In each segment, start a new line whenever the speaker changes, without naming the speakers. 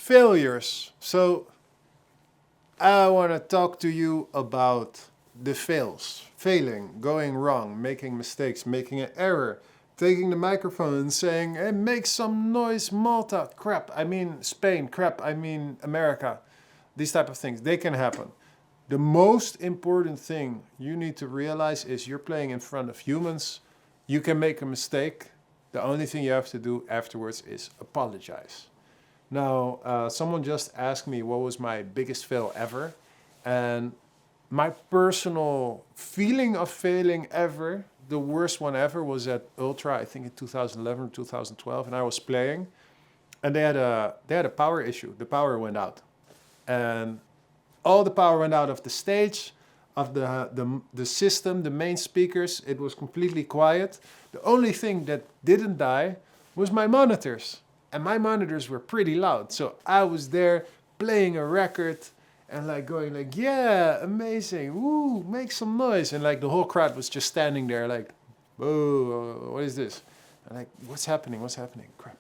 Failures. So I want to talk to you about the fails. Failing, going wrong, making mistakes, making an error, taking the microphone and saying, hey, make some noise, Malta. Crap, I mean Spain. Crap, I mean America. These type of things, they can happen. The most important thing you need to realize is you're playing in front of humans. You can make a mistake. The only thing you have to do afterwards is apologize. Now, someone just asked me what was my biggest fail ever. And my personal feeling of failing ever, the worst one ever, was at Ultra, I think in 2011 or 2012. And I was playing. And they had a power issue. The power went out. And all the power went out of the stage, of the system, the main speakers. It was completely quiet. The only thing that didn't die was my monitors. And my monitors were pretty loud. So I was there playing a record and like going like, yeah, amazing. Woo, make some noise. And like the whole crowd was just standing there like, whoa, what is this? And like, what's happening? What's happening? Crap.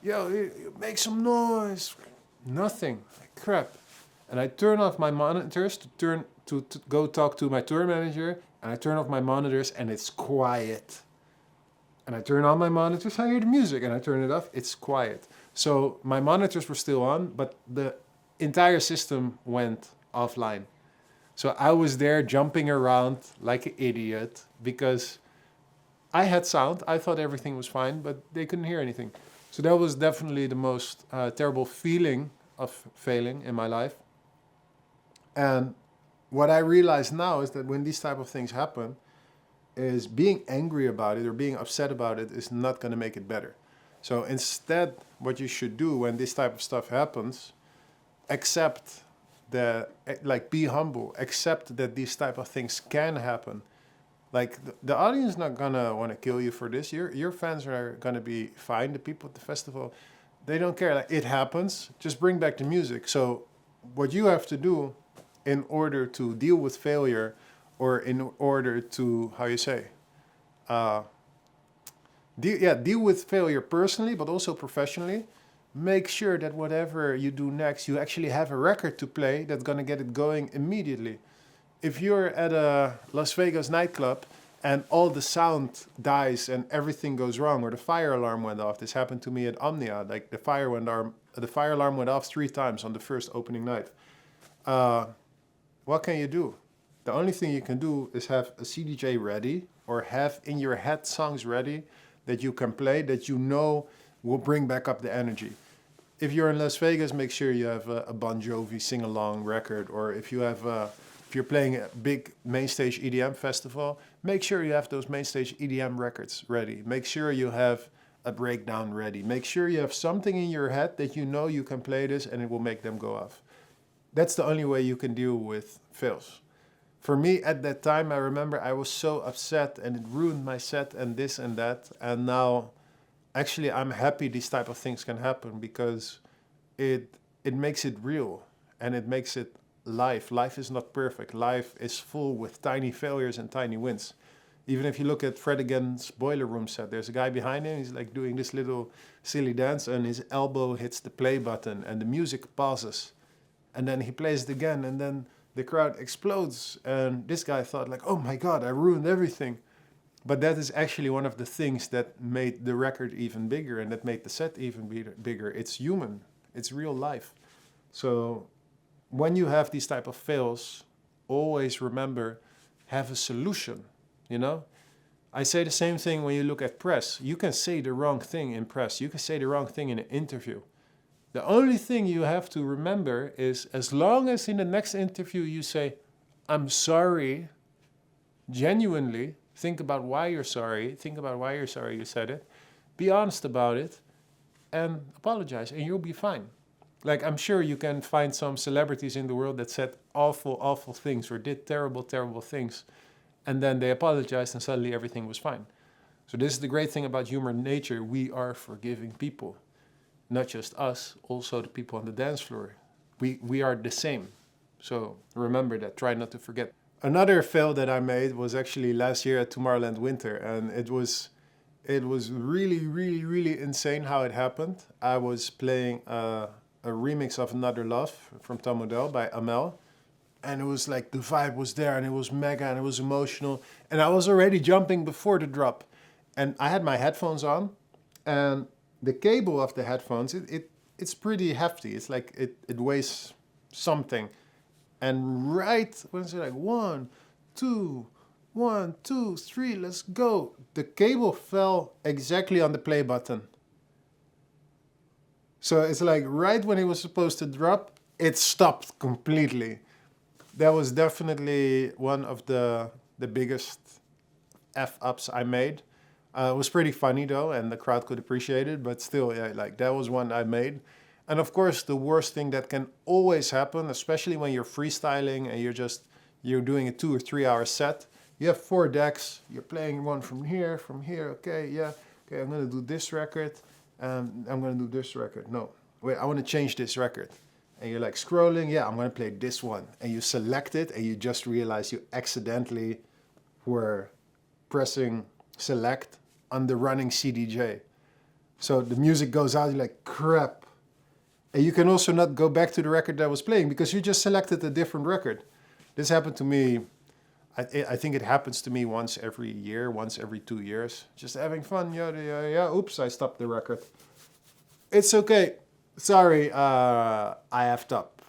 Yo, make some noise. Nothing. Like, crap. And I turn off my monitors to go talk to my tour manager, and I turn off my monitors and it's quiet. And I turn on my monitors, I hear the music, and I turn it off, it's quiet. So my monitors were still on, but the entire system went offline. So I was there jumping around like an idiot because I had sound. I thought everything was fine, but they couldn't hear anything. So that was definitely the most terrible feeling of failing in my life. And what I realize now is that when these type of things happen, is being angry about it or being upset about it is not going to make it better. So instead, what you should do when this type of stuff happens, accept that, like, be humble, accept that these type of things can happen. Like, the audience is not going to want to kill you for this. Your fans are going to be fine. The people at the festival, they don't care. Like, it happens. Just bring back the music. So what you have to do in order to deal with failure, or in order to, how you say, deal with failure personally, but also professionally, make sure that whatever you do next, you actually have a record to play that's going to get it going immediately. If you're at a Las Vegas nightclub and all the sound dies and everything goes wrong, or the fire alarm went off, this happened to me at Omnia, like the fire alarm went off 3 times on the first opening night. What can you do? The only thing you can do is have a CDJ ready, or have in your head songs ready that you can play, that you know will bring back up the energy. If you're in Las Vegas, make sure you have a Bon Jovi sing-along record, or if you're playing a big main stage EDM festival, make sure you have those main stage EDM records ready. Make sure you have a breakdown ready. Make sure you have something in your head that you know you can play this and it will make them go off. That's the only way you can deal with fails. For me, at that time, I remember I was so upset and it ruined my set and this and that. And now, actually, I'm happy these type of things can happen because it makes it real and it makes it life. Life is not perfect. Life is full with tiny failures and tiny wins. Even if you look at Fred Again's Boiler Room set, there's a guy behind him, he's like doing this little silly dance and his elbow hits the play button and the music pauses. And then he plays it again and then the crowd explodes. And this guy thought like, oh my God, I ruined everything. But that is actually one of the things that made the record even bigger and that made the set even bigger. It's human. It's real life. So when you have these type of fails, always remember, have a solution, you know? I say the same thing when you look at press. You can say the wrong thing in press. You can say the wrong thing in an interview. The only thing you have to remember is, as long as in the next interview you say, I'm sorry, genuinely, think about why you're sorry, think about why you're sorry you said it, be honest about it, and apologize, and you'll be fine. Like, I'm sure you can find some celebrities in the world that said awful, awful things or did terrible, terrible things, and then they apologized and suddenly everything was fine. So this is the great thing about human nature. We are forgiving people. Not just us, also the people on the dance floor. We are the same. So remember that, try not to forget. Another fail that I made was actually last year at Tomorrowland Winter, and it was really, really, really insane how it happened. I was playing a a remix of Another Love from Tom Odell by Amel. And it was like the vibe was there and it was mega and it was emotional. And I was already jumping before the drop. And I had my headphones on and the cable of the headphones, it's pretty hefty. It's like it weighs something. And right when it's like 1, 2, 1, 2, 3, let's go. The cable fell exactly on the play button. So it's like right when it was supposed to drop, it stopped completely. That was definitely one of the biggest F-ups I made. It was pretty funny though, and the crowd could appreciate it, but still, yeah, like that was one I made. And of course, the worst thing that can always happen, especially when you're freestyling and you're doing a 2 or 3 hour set. You have 4 decks, you're playing one from here, okay, yeah, okay, I'm gonna do this record, and I'm gonna do this record. No, wait, I wanna change this record. And you're like scrolling, yeah, I'm gonna play this one. And you select it and you just realize you accidentally were pressing select on the running CDJ. So the music goes out, you're like, crap. And you can also not go back to the record that was playing because you just selected a different record. This happened to me, I think it happens to me once every year, once every 2 years. Just having fun, yeah, oops, I stopped the record. It's okay. Sorry, I effed up.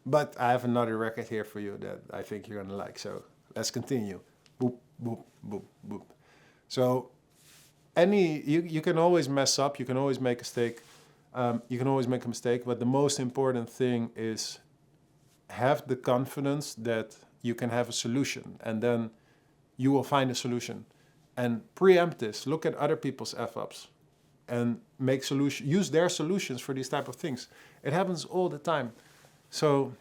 But I have another record here for you that I think you're gonna like. So let's continue. Boop, boop, boop, boop. So you can always mess up, you can always make a mistake. You can always make a mistake, but the most important thing is have the confidence that you can have a solution, and then you will find a solution. And preempt this. Look at other people's F-ups and use their solutions for these type of things. It happens all the time. So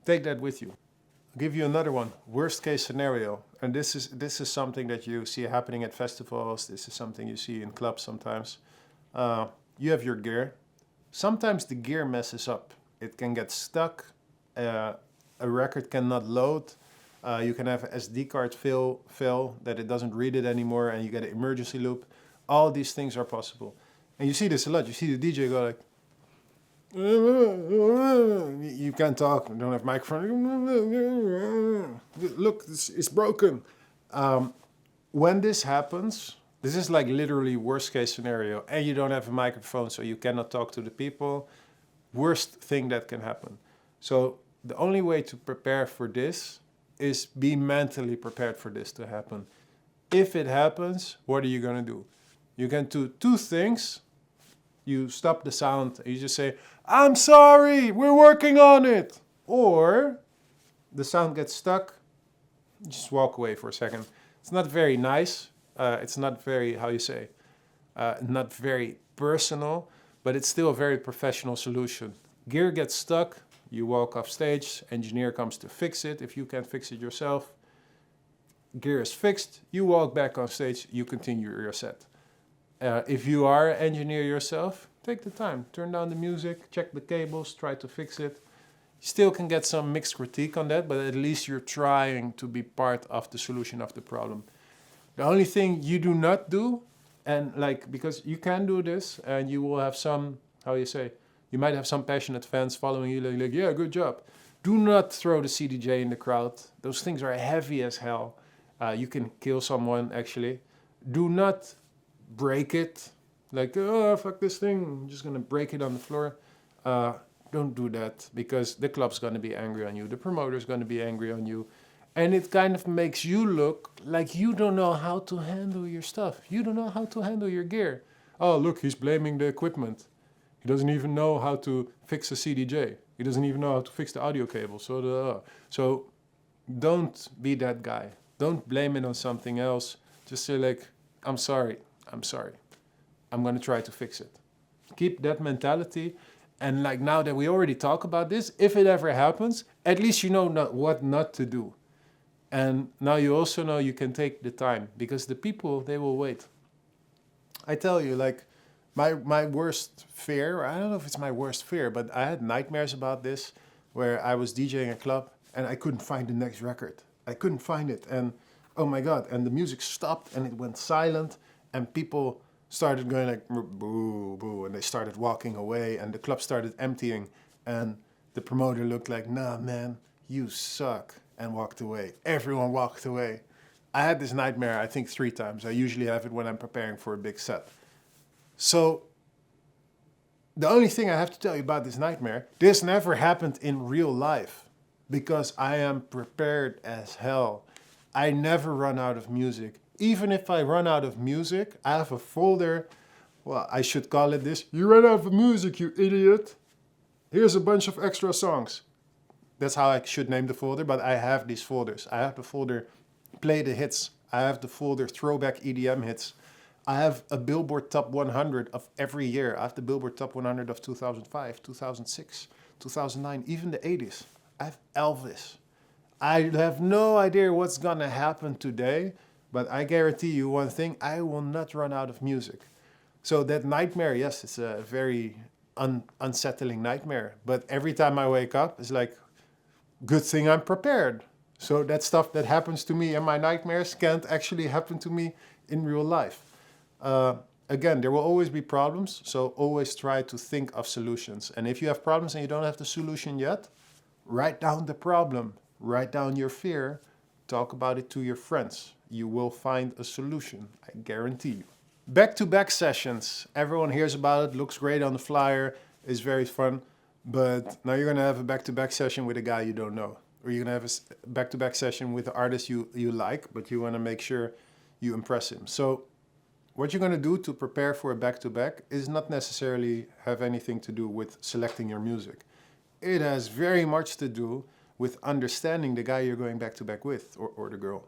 take that with you. I'll give you another one. Worst case scenario. And this is something that you see happening at festivals. This is something you see in clubs sometimes. You have your gear. Sometimes the gear messes up. It can get stuck. A record cannot load. You can have an SD card fail that it doesn't read it anymore and you get an emergency loop. All these things are possible. And you see this a lot. You see the DJ go like, you can't talk, you don't have microphone. Look, it's broken. When this happens, this is like literally worst case scenario, and you don't have a microphone, so you cannot talk to the people. Worst thing that can happen. So the only way to prepare for this is be mentally prepared for this to happen. If it happens, what are you going to do? You can do 2 things. You stop the sound and you just say, I'm sorry, we're working on it. Or the sound gets stuck, just walk away for a second. It's not very nice. It's not very, not very personal, but it's still a very professional solution. Gear gets stuck, you walk off stage, engineer comes to fix it. If you can't fix it yourself, gear is fixed, you walk back on stage, you continue your set. If you are an engineer yourself, take the time, turn down the music, check the cables, try to fix it. You still can get some mixed critique on that, but at least you're trying to be part of the solution of the problem. The only thing you do not do, and because you can do this, and you will have some, you might have some passionate fans following you, like, yeah, good job. Do not throw the CDJ in the crowd. Those things are heavy as hell. You can kill someone, actually. Do not break it. Like, oh, fuck this thing. I'm just going to break it on the floor. Don't do that, because the club's going to be angry on you. The promoter's going to be angry on you. And it kind of makes you look like you don't know how to handle your stuff. You don't know how to handle your gear. Oh, look, he's blaming the equipment. He doesn't even know how to fix a CDJ. He doesn't even know how to fix the audio cable. So don't be that guy. Don't blame it on something else. Just say like, I'm sorry. I'm going to try to fix it. Keep that mentality. And like now that we already talk about this, if it ever happens, at least you know what not to do. And now you also know you can take the time, because the people, they will wait. I tell you, like, my worst fear, I don't know if it's my worst fear, but I had nightmares about this, where I was DJing a club and I couldn't find the next record. I couldn't find it. And oh my God, and the music stopped and it went silent and people started going like, boo, boo, and they started walking away and the club started emptying. And the promoter looked like, nah, man, you suck, and walked away. Everyone walked away. I had this nightmare, I think 3 times. I usually have it when I'm preparing for a big set. So the only thing I have to tell you about this nightmare, this never happened in real life because I am prepared as hell. I never run out of music. Even if I run out of music, I have a folder. Well, I should call it this. You ran out of music, you idiot. Here's a bunch of extra songs. That's how I should name the folder, but I have these folders. I have the folder Play the Hits. I have the folder Throwback EDM Hits. I have a Billboard Top 100 of every year. I have the Billboard Top 100 of 2005, 2006, 2009, even the 80s. I have Elvis. I have no idea what's gonna happen today, but I guarantee you one thing, I will not run out of music. So that nightmare, yes, it's a very unsettling nightmare. But every time I wake up, it's like, good thing I'm prepared. So that stuff that happens to me in my nightmares can't actually happen to me in real life. Again, there will always be problems, so always try to think of solutions. And if you have problems and you don't have the solution yet, write down the problem, write down your fear, talk about it to your friends. You will find a solution, I guarantee you. Back-to-back sessions. Everyone hears about it, looks great on the flyer, is very fun. But now you're going to have a back-to-back session with a guy you don't know. Or you're going to have a back-to-back session with an artist you like, but you want to make sure you impress him. So what you're going to do to prepare for a back-to-back is not necessarily have anything to do with selecting your music. It has very much to do with understanding the guy you're going back-to-back with, or the girl.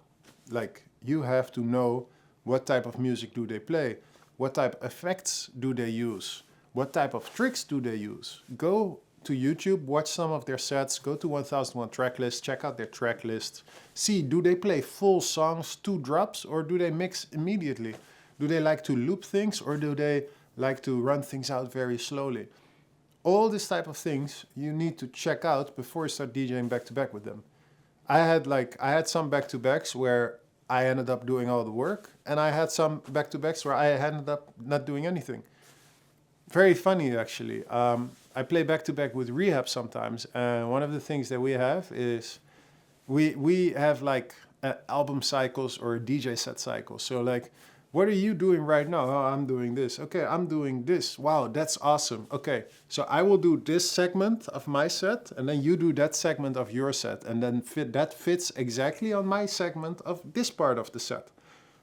Like, you have to know what type of music do they play, what type of effects do they use, what type of tricks do they use. Go to YouTube, watch some of their sets, go to 1001 Tracklist, check out their track list. See, do they play full songs, 2 drops, or do they mix immediately? Do they like to loop things, or do they like to run things out very slowly? All this type of things you need to check out before you start DJing back-to-back with them. I had some back-to-backs where I ended up doing all the work, and I had some back-to-backs where I ended up not doing anything. Very funny, actually. I play back-to-back with Rehab sometimes, and one of the things that we have is we have like album cycles or DJ set cycles. So like, what are you doing right now? Oh, I'm doing this. Okay, I'm doing this. Wow, that's awesome. Okay, so I will do this segment of my set, and then you do that segment of your set, and then that fits exactly on my segment of this part of the set.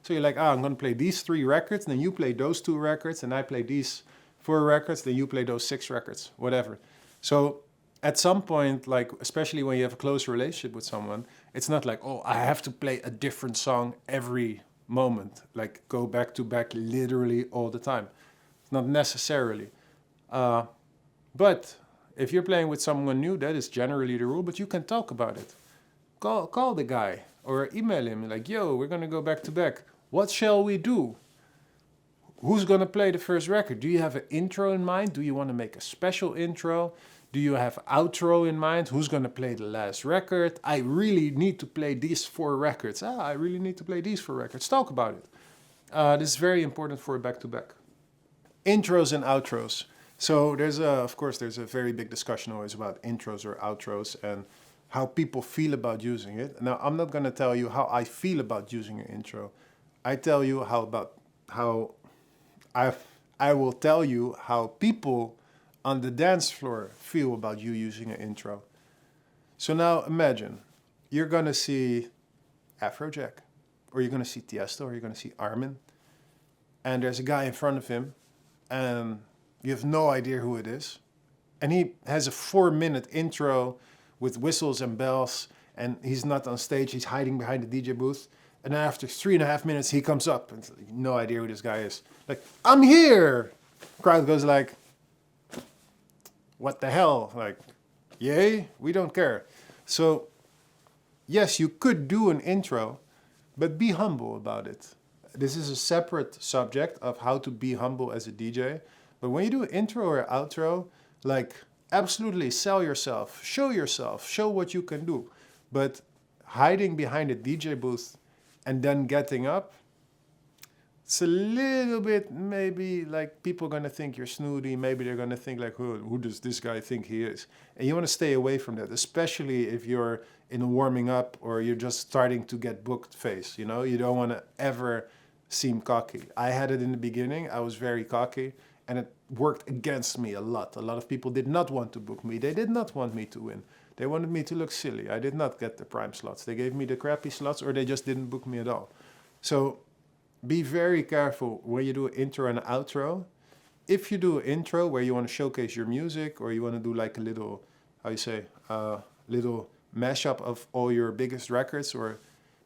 So you're like, I'm going to play these 3 records, then you play those 2 records, and I play these 4 records, then you play those 6 records, whatever. So at some point, like, especially when you have a close relationship with someone, it's not like, oh, I have to play a different song every moment, like go back-to-back literally all the time. Not necessarily. But if you're playing with someone new, that is generally the rule, but you can talk about it. Call the guy or email him like, yo, we're going to go back-to-back. What shall we do? Who's going to play the first record? Do you have an intro in mind? Do you want to make a special intro? Do you have outro in mind? Who's going to play the last record? I really need to play these 4 records. I really need to play these 4 records. Talk about it. This is very important for a back-to-back. Intros and outros. So of course, there's a very big discussion always about intros or outros and how people feel about using it. Now, I'm not going to tell you how I feel about using an intro. I tell you I will tell you how people on the dance floor feel about you using an intro. So now imagine, you're going to see Afrojack, or you're going to see Tiesto, or you're going to see Armin, and there's a guy in front of him, and you have no idea who it is. And he has a 4-minute intro with whistles and bells, and he's not on stage, he's hiding behind the DJ booth. And then after 3.5 minutes, he comes up, and no idea who this guy is. Like, I'm here! Crowd goes like, what the hell? Like, yay? We don't care. So, yes, you could do an intro, but be humble about it. This is a separate subject of how to be humble as a DJ. But when you do an intro or outro, like, absolutely sell yourself, show what you can do. But hiding behind a DJ booth and then getting up, It's a little bit maybe like people are gonna think you're snooty. Maybe they're gonna think like, who does this guy think he is? And you want to stay away from that, especially if you're in a warming up or you're just starting to get booked phase. You know, you don't want to ever seem cocky. I had it in the beginning. I was very cocky, and it worked against me a lot. A lot of people did not want to book me. They did not want me to win. They wanted me to look silly. I did not get the prime slots. They gave me the crappy slots, or they just didn't book me at all. So be very careful when you do an intro and an outro. If you do an intro where you want to showcase your music, or you want to do like a little, little mashup of all your biggest records, or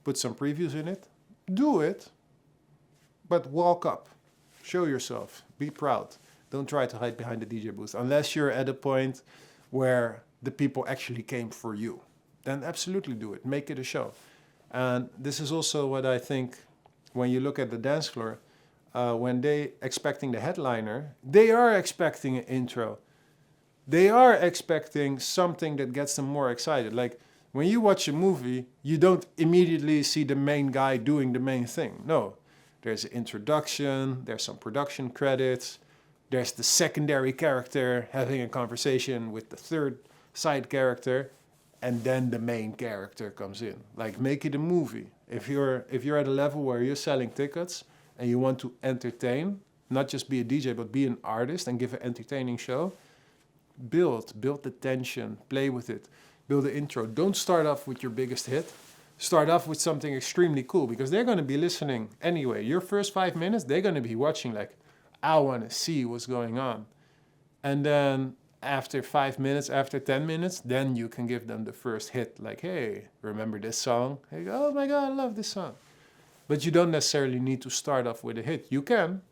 put some previews in it, do it, but walk up. Show yourself. Be proud. Don't try to hide behind the DJ booth. Unless you're at a point where the people actually came for you, then absolutely do it. Make it a show. And this is also what I think when you look at the dance floor, when they expecting the headliner, they are expecting an intro. They are expecting something that gets them more excited. Like when you watch a movie, you don't immediately see the main guy doing the main thing. No, there's an introduction, there's some production credits, there's the secondary character having a conversation with the third side character, and then the main character comes in. Like, make it a movie. If you're at a level where you're selling tickets and you want to entertain, not just be a DJ, but be an artist and give an entertaining show, build the tension, play with it, build the intro. Don't start off with your biggest hit. Start off with something extremely cool, because they're going to be listening anyway. Your first 5 minutes, they're going to be watching like, I want to see what's going on. And then after 5 minutes, after 10 minutes, then you can give them the first hit. Like, hey, remember this song? They go, oh my God, I love this song. But you don't necessarily need to start off with a hit. You can,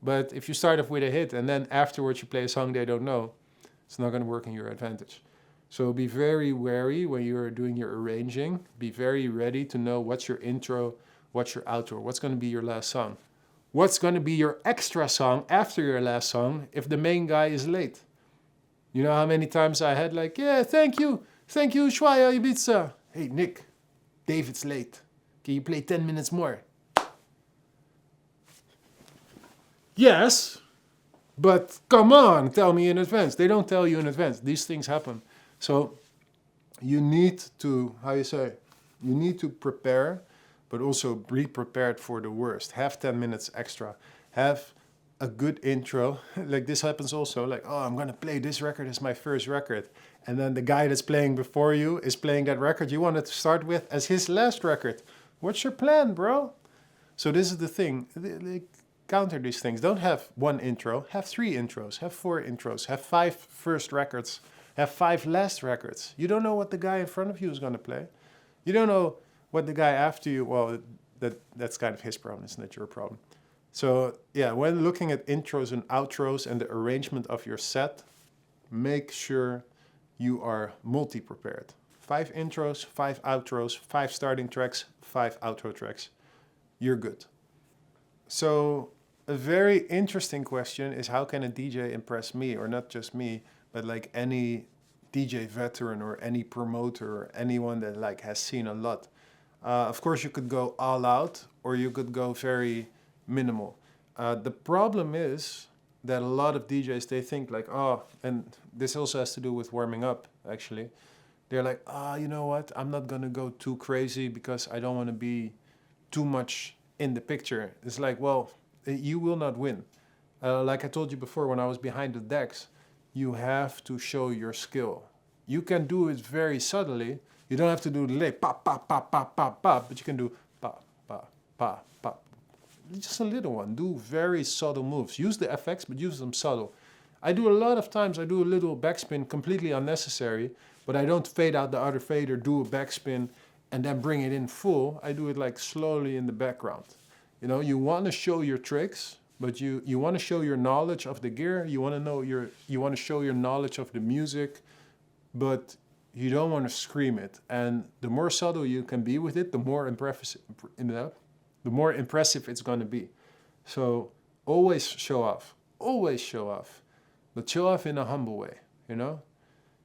but if you start off with a hit and then afterwards you play a song they don't know, it's not going to work in your advantage. So be very wary when you're doing your arranging. Be very ready to know what's your intro, what's your outro, what's going to be your last song. What's going to be your extra song after your last song if the main guy is late? You know how many times I had like, yeah, thank you, Ushuaia Ibiza. Hey, Nick, David's late. Can you play 10 minutes more? Yes, but come on, tell me in advance. They don't tell you in advance. These things happen. So you need to, you need to prepare, but also be prepared for the worst. Have 10 minutes extra. Have a good intro. Like this happens also, like, oh, I'm going to play this record as my first record. And then the guy that's playing before you is playing that record you wanted to start with as his last record. What's your plan, bro? So this is the thing. They counter these things. Don't have one intro. Have 3 intros. Have 4 intros. Have 5 first records. Have 5 last records. You don't know what the guy in front of you is going to play. You don't know what the guy after you, well, that's kind of his problem. It's not your problem. So yeah, when looking at intros and outros and the arrangement of your set, make sure you are multi-prepared. 5 intros, 5 outros, 5 starting tracks, 5 outro tracks. You're good. So a very interesting question is, how can a DJ impress me, or not just me, but like any DJ veteran or any promoter or anyone that like has seen a lot. Of course, you could go all out, or you could go very minimal. The problem is that a lot of DJs, they think like, oh, and this also has to do with warming up, actually. They're like, you know what? I'm not going to go too crazy because I don't want to be too much in the picture. It's like, well, you will not win. Like I told you before, when I was behind the decks, you have to show your skill. You can do it very subtly. You don't have to do the lay, pop, pop, pop, pop, pop, pop, but you can do pop, pop, pop, pop. Just a little one. Do very subtle moves. Use the FX, but use them subtle. I do a lot of times, I do a little backspin, completely unnecessary, but I don't fade out the other fader, do a backspin, and then bring it in full. I do it like slowly in the background. You know, you want to show your tricks, but you want to show your knowledge of the gear. You want to show your knowledge of the music, but you don't want to scream it. And the more subtle you can be with it, the more impressive it's going to be. So always show off. Always show off. But show off in a humble way, you know?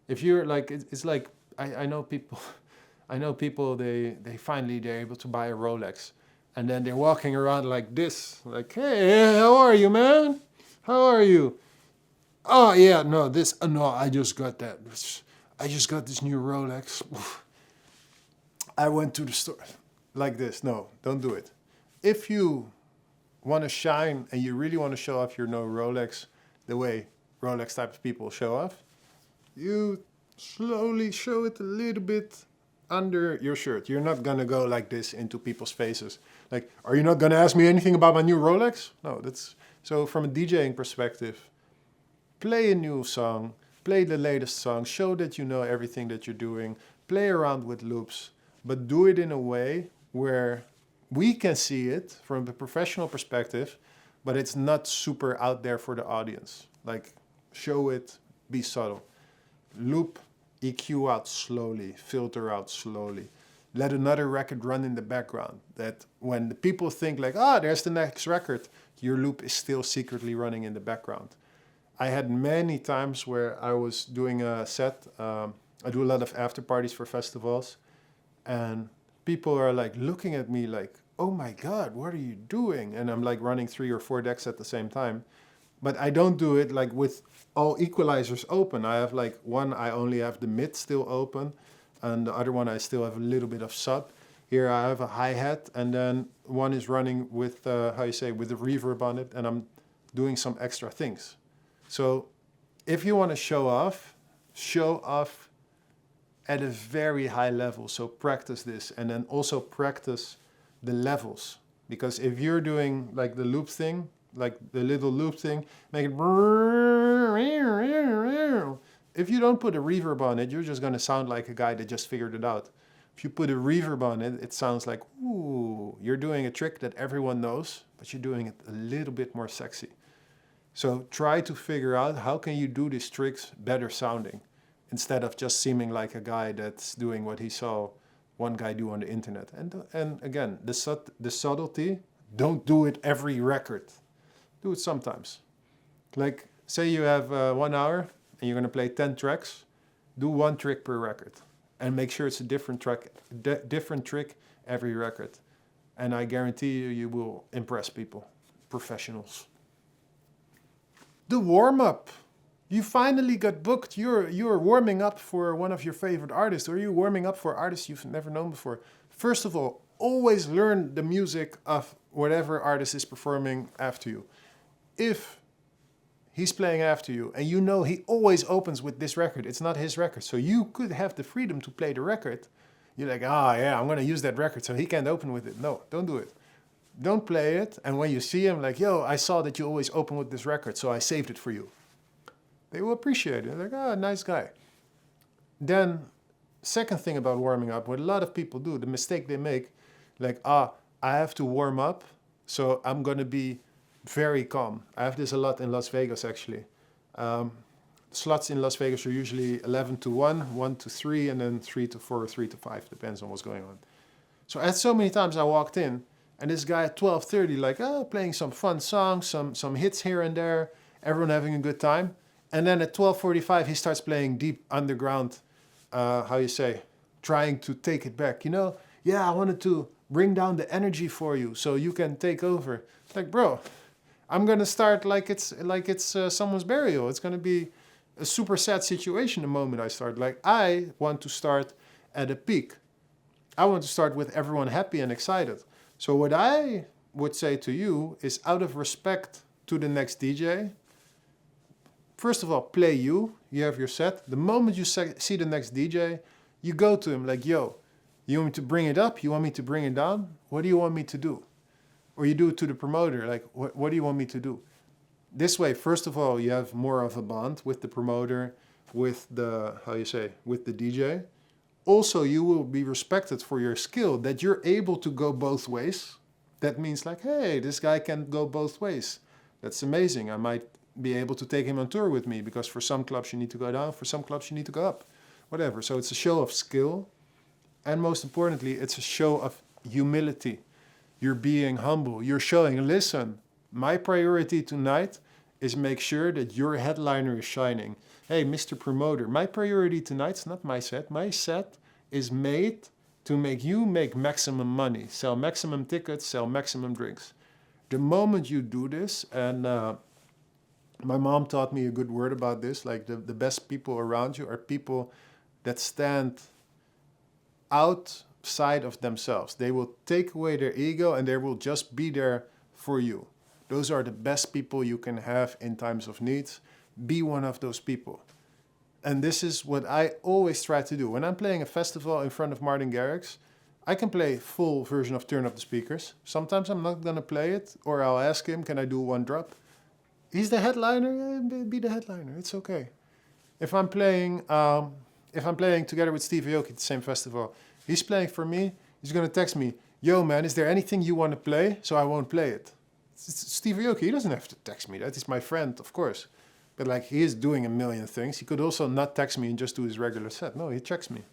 If you're like, it's like, I know people, they're able to buy a Rolex. And then they're walking around like this, like, hey, how are you, man? How are you? Oh, yeah, no, no, I just got that. I just got this new Rolex. I went to the store. Like this. No, don't do it. If you want to shine and you really want to show off your no Rolex the way Rolex type of people show off, you slowly show it a little bit under your shirt. You're not gonna go like this into people's faces. Like, are you not gonna ask me anything about my new Rolex? No, that's so from a DJing perspective, play a new song, play the latest song, show that you know everything that you're doing, play around with loops, but do it in a way where we can see it from the professional perspective, but it's not super out there for the audience. Like, show it, be subtle. Loop, EQ out slowly, filter out slowly. Let another record run in the background. That when the people think like, there's the next record, your loop is still secretly running in the background. I had many times where I was doing a set. I do a lot of after parties for festivals, and people are like looking at me like, oh my God, what are you doing? And I'm like running 3 or 4 decks at the same time. But I don't do it like with all equalizers open. I have like one, I only have the mid still open, and the other one I still have a little bit of sub. Here I have a hi-hat, and then one is running with, with the reverb on it, and I'm doing some extra things. So if you want to show off at a very high level. So practice this, and then also practice the levels. Because if you're doing like the loop thing, like the little loop thing, make it. If you don't put a reverb on it, you're just going to sound like a guy that just figured it out. If you put a reverb on it, it sounds like, ooh, you're doing a trick that everyone knows, but you're doing it a little bit more sexy. So try to figure out how can you do these tricks better sounding, instead of just seeming like a guy that's doing what he saw one guy do on the internet. And again, the subtlety, don't do it every record. Do it sometimes. Like, say you have 1 hour and you're going to play 10 tracks, do 1 trick per record. And make sure it's a different trick every record. And I guarantee you, you will impress people, professionals. The warm-up. You finally got booked. You're warming up for one of your favorite artists, or you're warming up for artists you've never known before. First of all, always learn the music of whatever artist is performing after you. If he's playing after you and you know he always opens with this record, it's not his record, so you could have the freedom to play the record. You're like, I'm going to use that record so he can't open with it. No, don't do it. Don't play it, and when you see him, like, I saw that you always open with this record, so I saved it for you. They will appreciate it. They're like, nice guy. Then, second thing about warming up, what a lot of people do, the mistake they make, like, I have to warm up, so I'm going to be very calm. I have this a lot in Las Vegas, actually. Slots in Las Vegas are usually 11 to 1, 1 to 3, and then 3 to 4 or 3 to 5, depends on what's going on. So at so many times I walked in, and this guy at 12:30, like, playing some fun songs, some hits here and there, everyone having a good time. And then at 12:45, he starts playing deep underground, trying to take it back. I wanted to bring down the energy for you so you can take over. Like, bro, I'm going to start like it's someone's burial. It's going to be a super sad situation the moment I start. Like, I want to start at a peak. I want to start with everyone happy and excited. So what I would say to you is, out of respect to the next DJ, first of all, play you have your set. The moment you see the next DJ, you go to him like, yo, you want me to bring it up? You want me to bring it down? What do you want me to do? Or you do it to the promoter, like, what do you want me to do? This way, first of all, you have more of a bond with the promoter, with the DJ. Also, you will be respected for your skill, that you're able to go both ways. That means like, hey, this guy can go both ways. That's amazing. I might be able to take him on tour with me, because for some clubs you need to go down, for some clubs you need to go up. Whatever. So it's a show of skill. And most importantly, it's a show of humility. You're being humble. You're showing, listen, my priority tonight is make sure that your headliner is shining. Hey, Mr. Promoter, my priority tonight's not my set. My set is made to make you make maximum money, sell maximum tickets, sell maximum drinks. The moment you do this, and my mom taught me a good word about this, like the best people around you are people that stand outside of themselves. They will take away their ego and they will just be there for you. Those are the best people you can have in times of need. Be one of those people. And this is what I always try to do. When I'm playing a festival in front of Martin Garrix, I can play full version of Turn Up the Speakers. Sometimes I'm not going to play it, or I'll ask him, can I do one drop? He's the headliner, be the headliner. It's okay. If I'm playing together with Steve Aoki at the same festival, he's playing for me. He's gonna text me, "Yo, man, is there anything you want to play?" So I won't play it. It's Steve Aoki. He doesn't have to text me that. He's my friend, of course. But like, he is doing a million things. He could also not text me and just do his regular set. No, he checks me.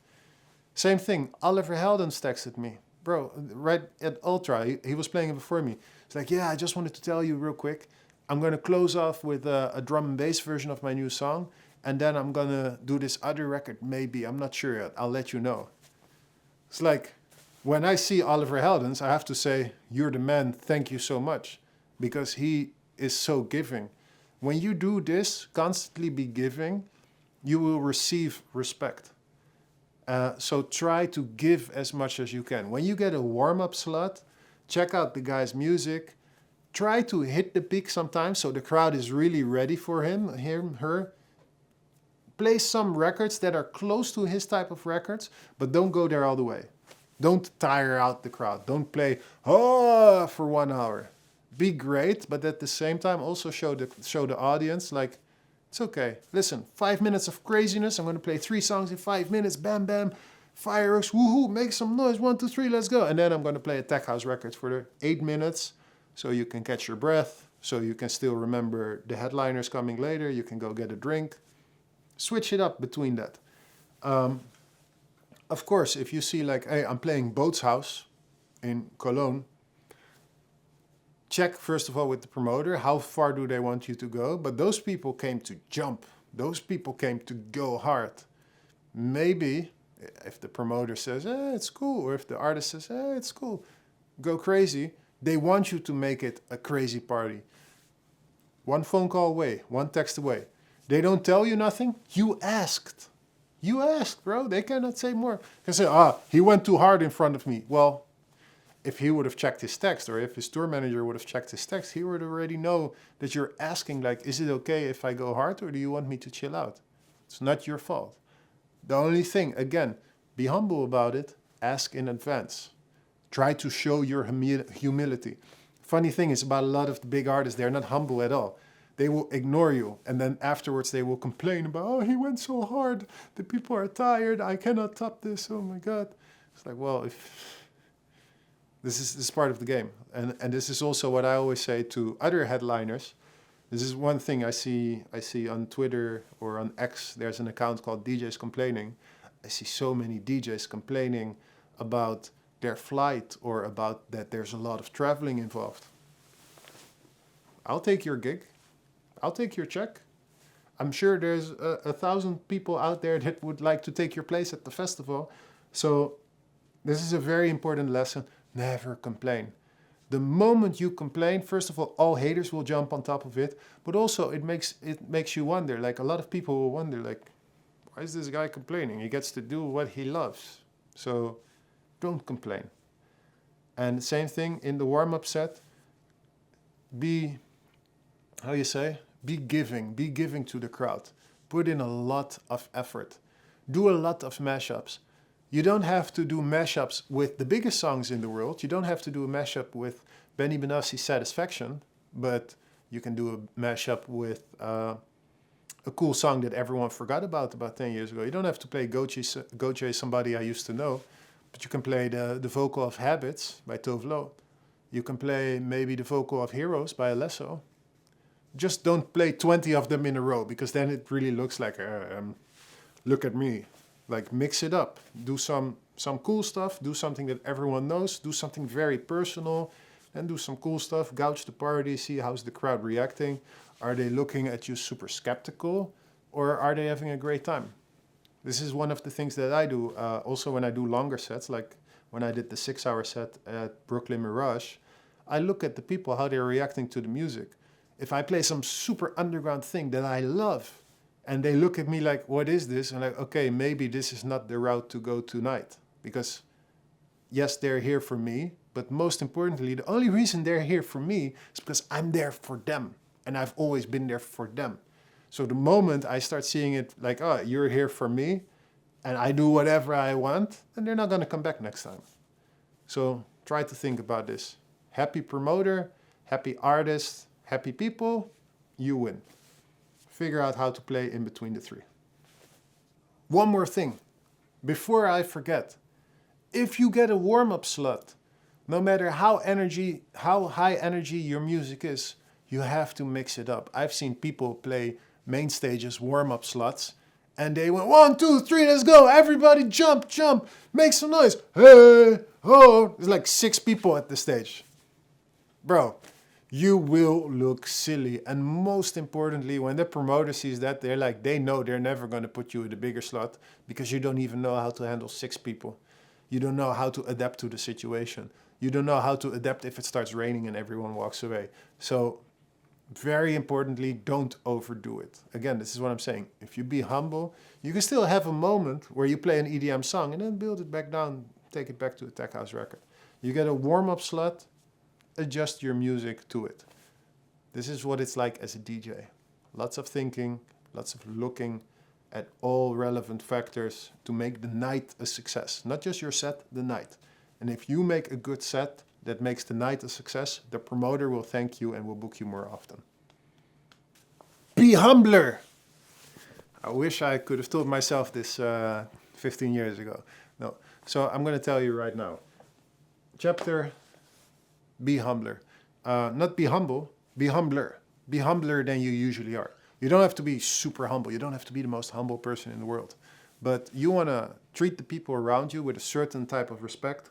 Same thing. Oliver Heldens texted me, bro. Right at Ultra, he was playing it before me. It's like, yeah, I just wanted to tell you real quick. I'm going to close off with a drum and bass version of my new song, and then I'm going to do this other record, maybe. I'm not sure yet. I'll let you know. It's like, when I see Oliver Heldens, I have to say, you're the man, thank you so much, because he is so giving. When you do this, constantly be giving, you will receive respect. So try to give as much as you can. When you get a warm-up slot, check out the guy's music. Try to hit the peak sometimes so the crowd is really ready for him, her. Play some records that are close to his type of records, but don't go there all the way. Don't tire out the crowd. Don't play for 1 hour. Be great, but at the same time also show the audience, like, it's okay. Listen, 5 minutes of craziness. I'm going to play 3 songs in 5 minutes. Bam, bam. Fireworks. Woohoo. Make some noise. 1, 2, 3. Let's go. And then I'm going to play a tech house record for the 8 minutes. So you can catch your breath, so you can still remember the headliners coming later. You can go get a drink. Switch it up between that. Of course, if you see like, hey, I'm playing Bootshaus in Cologne, check first of all with the promoter, how far do they want you to go? But those people came to jump. Those people came to go hard. Maybe if the promoter says, it's cool, or if the artist says, it's cool, go crazy. They want you to make it a crazy party. One phone call away, one text away. They don't tell you nothing. You asked. You asked, bro. They cannot say more. They can say, he went too hard in front of me. Well, if he would have checked his text, or if his tour manager would have checked his text, he would already know that you're asking, like, is it okay if I go hard, or do you want me to chill out? It's not your fault. The only thing, again, be humble about it. Ask in advance. Try to show your humility. Funny thing is about a lot of the big artists, they're not humble at all. They will ignore you, and then afterwards they will complain about, he went so hard, the people are tired, I cannot top this, oh my God. It's like, well, if this is part of the game. And this is also what I always say to other headliners. This is one thing I see on Twitter or on X, there's an account called DJs Complaining. I see so many DJs complaining about their flight or about that there's a lot of traveling involved. I'll take your gig. I'll take your check. I'm sure there's 1,000 people out there that would like to take your place at the festival. So this is a very important lesson. Never complain. The moment you complain, first of all haters will jump on top of it, but also it makes you wonder. Like, a lot of people will wonder, like, why is this guy complaining? He gets to do what he loves. So don't complain. And same thing in the warm-up set. Be giving to the crowd. Put in a lot of effort. Do a lot of mashups. You don't have to do mashups with the biggest songs in the world. You don't have to do a mashup with Benny Benassi's Satisfaction, but you can do a mashup with a cool song that everyone forgot about 10 years ago. You don't have to play Goche, Somebody I Used to Know, but you can play the vocal of Habits by Tove Lo. You can play maybe the vocal of Heroes by Alesso. Just don't play 20 of them in a row, because then it really looks like, look at me. Like, mix it up. Do some cool stuff. Do something that everyone knows. Do something very personal. Then do some cool stuff. Gouge the party. See how's the crowd reacting. Are they looking at you super skeptical? Or are they having a great time? This is one of the things that I do. Also, when I do longer sets, like when I did the 6-hour set at Brooklyn Mirage, I look at the people, how they're reacting to the music. If I play some super underground thing that I love, and they look at me like, what is this? And like, okay, maybe this is not the route to go tonight. Because yes, they're here for me, but most importantly, the only reason they're here for me is because I'm there for them. And I've always been there for them. So the moment I start seeing it like, oh, you're here for me, and I do whatever I want, then they're not going to come back next time. So try to think about this. Happy promoter, happy artist, happy people, you win. Figure out how to play in between the three. One more thing, before I forget. If you get a warm-up slot, no matter how high energy your music is, you have to mix it up. I've seen people play main stages warm-up slots, and they went 1, 2, 3, let's go! Everybody jump, jump, make some noise. Hey, oh! There's like 6 people at the stage. Bro, you will look silly. And most importantly, when the promoter sees that, they know they're never going to put you in the bigger slot because you don't even know how to handle 6 people. You don't know how to adapt to the situation. You don't know how to adapt if it starts raining and everyone walks away. So very importantly, don't overdo it. Again, this is what I'm saying. If you be humble, you can still have a moment where you play an EDM song and then build it back down, take it back to a tech house record. You get a warm-up slot, adjust your music to it. This is what it's like as a DJ. Lots of thinking, lots of looking at all relevant factors to make the night a success. Not just your set, the night. And if you make a good set that makes the night a success, the promoter will thank you and will book you more often. Be humbler. I wish I could have told myself this 15 years ago. No. So I'm going to tell you right now. Chapter, be humbler. Not be humble, be humbler. Be humbler than you usually are. You don't have to be super humble. You don't have to be the most humble person in the world. But you want to treat the people around you with a certain type of respect,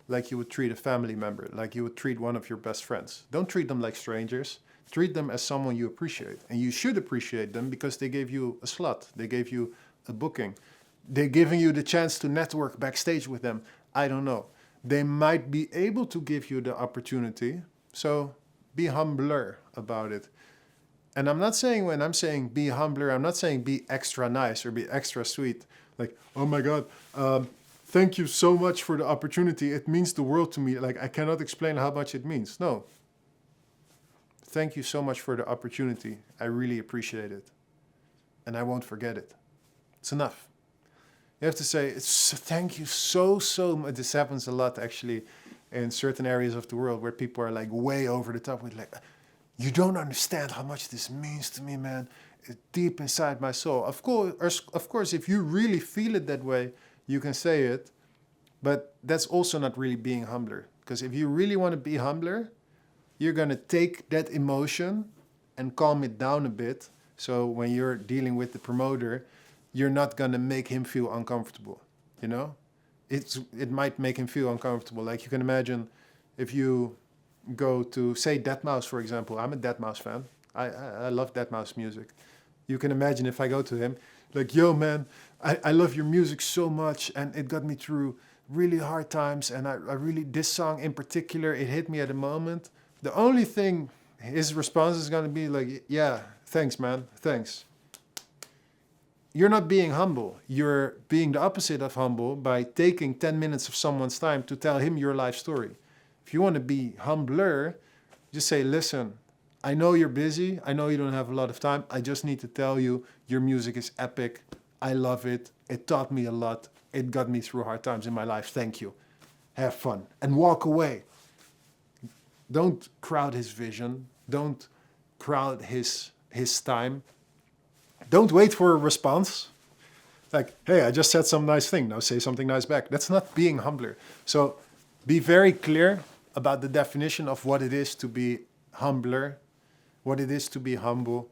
like you would treat a family member, like you would treat one of your best friends. Don't treat them like strangers. Treat them as someone you appreciate. And you should appreciate them because they gave you a slot. They gave you a booking. They're giving you the chance to network backstage with them. I don't know. They might be able to give you the opportunity. So be humbler about it. And I'm not saying, when I'm saying be humbler, I'm not saying be extra nice or be extra sweet. Like, oh my God, thank you so much for the opportunity. It means the world to me. Like, I cannot explain how much it means. No. Thank you so much for the opportunity. I really appreciate it. And I won't forget it. It's enough. You have to say, thank you so much. This happens a lot, actually, in certain areas of the world where people are like way over the top with like, you don't understand how much this means to me, man. It's deep inside my soul. Of course, if you really feel it that way, you can say it. But that's also not really being humbler. Because if you really want to be humbler, you're going to take that emotion and calm it down a bit. So when you're dealing with the promoter, you're not going to make him feel uncomfortable. You know? It might make him feel uncomfortable. Like you can imagine if you go to, say, deadmau5, for example. I'm a deadmau5 fan. I love deadmau5 music. You can imagine if I go to him, like, yo, man, I love your music so much, and it got me through really hard times, and I really, this song in particular, it hit me at a moment. The only thing his response is going to be like, yeah, thanks, man, thanks. You're not being humble. You're being the opposite of humble by taking 10 minutes of someone's time to tell him your life story. If you want to be humbler, just say, listen, I know you're busy. I know you don't have a lot of time. I just need to tell you your music is epic. I love it. It taught me a lot. It got me through hard times in my life. Thank you. Have fun. And walk away. Don't crowd his vision. Don't crowd his time. Don't wait for a response. Like, hey, I just said some nice thing. Now say something nice back. That's not being humbler. So be very clear about the definition of what it is to be humbler, what it is to be humble,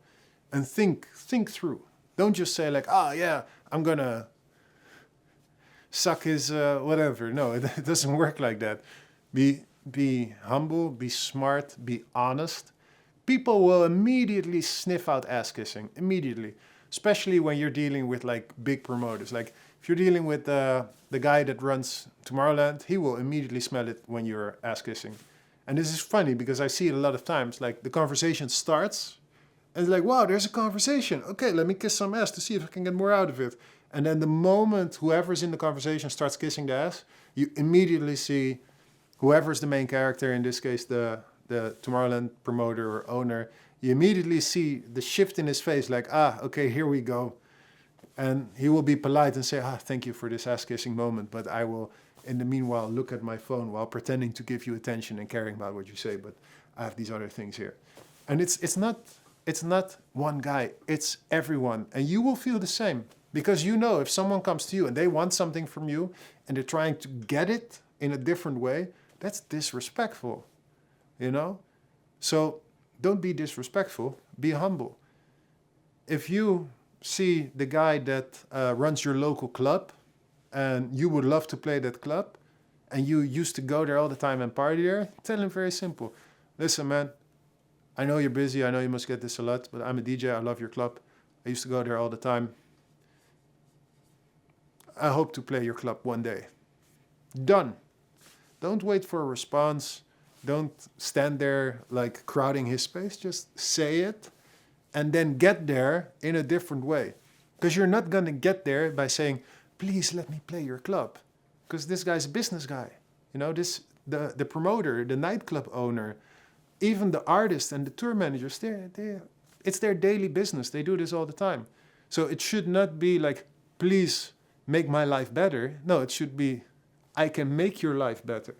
and think through. Don't just say like, oh yeah, I'm gonna suck his whatever. No, it doesn't work like that. Be humble, be smart, be honest. People will immediately sniff out ass kissing, immediately. especially when you're dealing with like big promoters. Like if you're dealing with the guy that runs Tomorrowland, he will immediately smell it when you're ass kissing. And this is funny because I see it a lot of times. Like the conversation starts, and it's like, wow, there's a conversation. Okay, let me kiss some ass to see if I can get more out of it. And then the moment whoever's in the conversation starts kissing the ass, you immediately see whoever's the main character, in this case the Tomorrowland promoter or owner, you immediately see the shift in his face, like, okay, here we go. And he will be polite and say, thank you for this ass-kissing moment, but I will, in the meanwhile, look at my phone while pretending to give you attention and caring about what you say, but I have these other things here. And it's not one guy, it's everyone. And you will feel the same, because you know if someone comes to you and they want something from you and they're trying to get it in a different way, that's disrespectful, you know? So don't be disrespectful, be humble. If you see the guy that runs your local club and you would love to play that club and you used to go there all the time and party there, tell him very simple. Listen, man, I know you're busy. I know you must get this a lot, but I'm a DJ. I love your club. I used to go there all the time. I hope to play your club one day. Done. Don't wait for a response. Don't stand there like crowding his space. Just say it. And then get there in a different way. Because you're not going to get there by saying, please let me play your club. Because this guy's a business guy. You know, the promoter, the nightclub owner, even the artists and the tour managers, it's their daily business. They do this all the time. So it should not be like, please make my life better. No, it should be, I can make your life better.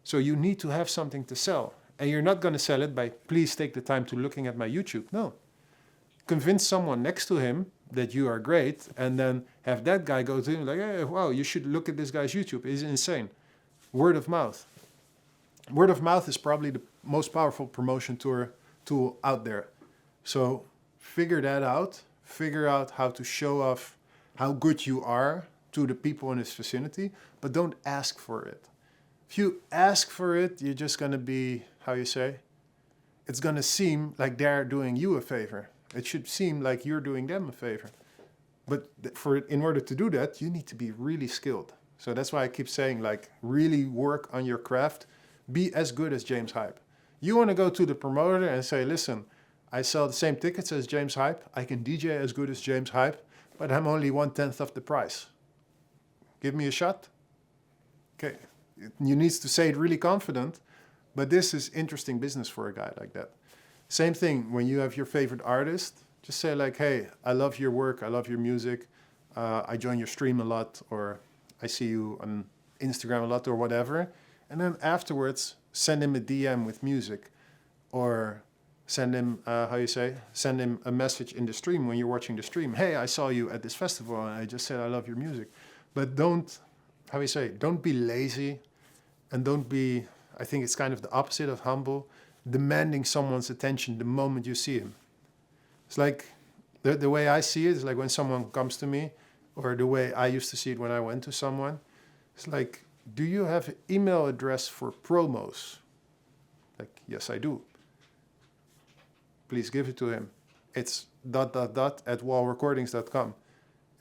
So you need to have something to sell. And you're not going to sell it by, please take the time to looking at my YouTube. No. Convince someone next to him that you are great, and then have that guy go to him like, hey, wow, you should look at this guy's YouTube. He's insane. Word of mouth. Word of mouth is probably the most powerful promotion tool out there. So figure that out. Figure out how to show off how good you are to the people in his vicinity, but don't ask for it. If you ask for it, you're just going to be, it's going to seem like they're doing you a favor. It should seem like you're doing them a favor. But in order to do that, you need to be really skilled. So that's why I keep saying, like, really work on your craft. Be as good as James Hype. You want to go to the promoter and say, listen, I sell the same tickets as James Hype. I can DJ as good as James Hype, but I'm only 1/10 of the price. Give me a shot. Okay. You need to say it really confident, but this is interesting business for a guy like that. Same thing when you have your favorite artist, just say like, hey, I love your work, I love your music, I join your stream a lot, or I see you on Instagram a lot, or whatever. And then afterwards, send him a DM with music, or send him, send him a message in the stream when you're watching the stream. Hey, I saw you at this festival and I just said I love your music. But don't be lazy, and don't be, I think it's kind of the opposite of humble, demanding someone's attention the moment you see him. It's like, the way I see it is like when someone comes to me, or the way I used to see it when I went to someone, it's like, do you have an email address for promos? Like, yes, I do. Please give it to him. It's ... at wallrecordings.com.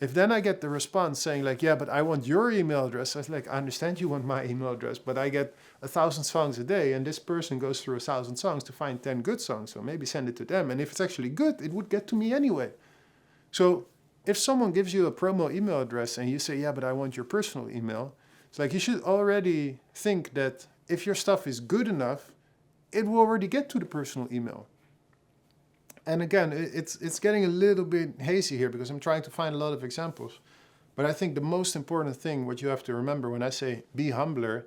If then I get the response saying like, yeah, but I want your email address, I was like, I understand you want my email address, but I get 1,000 songs a day, and this person goes through 1,000 songs to find 10 good songs, so maybe send it to them. And if it's actually good, it would get to me anyway. So if someone gives you a promo email address and you say, yeah, but I want your personal email, it's like you should already think that if your stuff is good enough, it will already get to the personal email. And again, it's getting a little bit hazy here because I'm trying to find a lot of examples. But I think the most important thing, what you have to remember when I say be humbler,